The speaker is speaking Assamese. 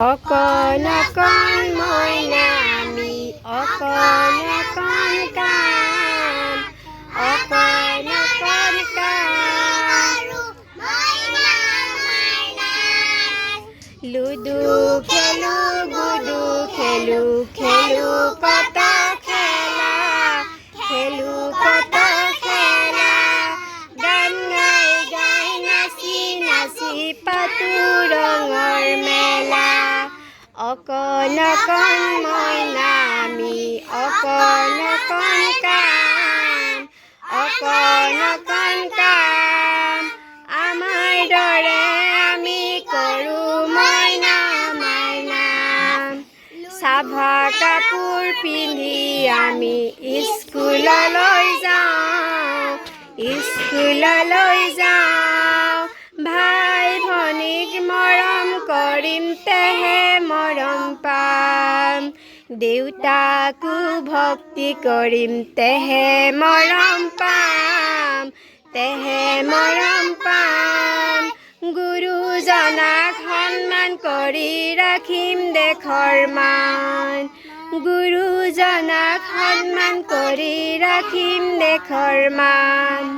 অকণ অকণ মইনা আমি অকণ অকণ কাম অকণ অকণ কাম লুডু খেলো গুডু খেলো খেলো কত খেলা খেলো কত খেলা গান গাই গাই নাচি নাচি পাতো ৰঙৰ মেলা অকণ অকণ মইনা আমি অকণ অকণ কাম অকণ অকণ কাম আমাৰ দৰে আমি কৰোঁ মইনা মাইনা চাফা কাপোৰ পিন্ধি আমি স্কুললৈ যাওঁ ভাই ভনীক মৰম কৰিম তেহে মৰম পাম দেউতাকো ভক্তি কৰিম তেহে মৰম পাম গুৰুজনাক সন্মান কৰি ৰাখিম দেশৰ মান গুৰুজনাক সন্মান কৰি ৰাখিম দেশৰ মান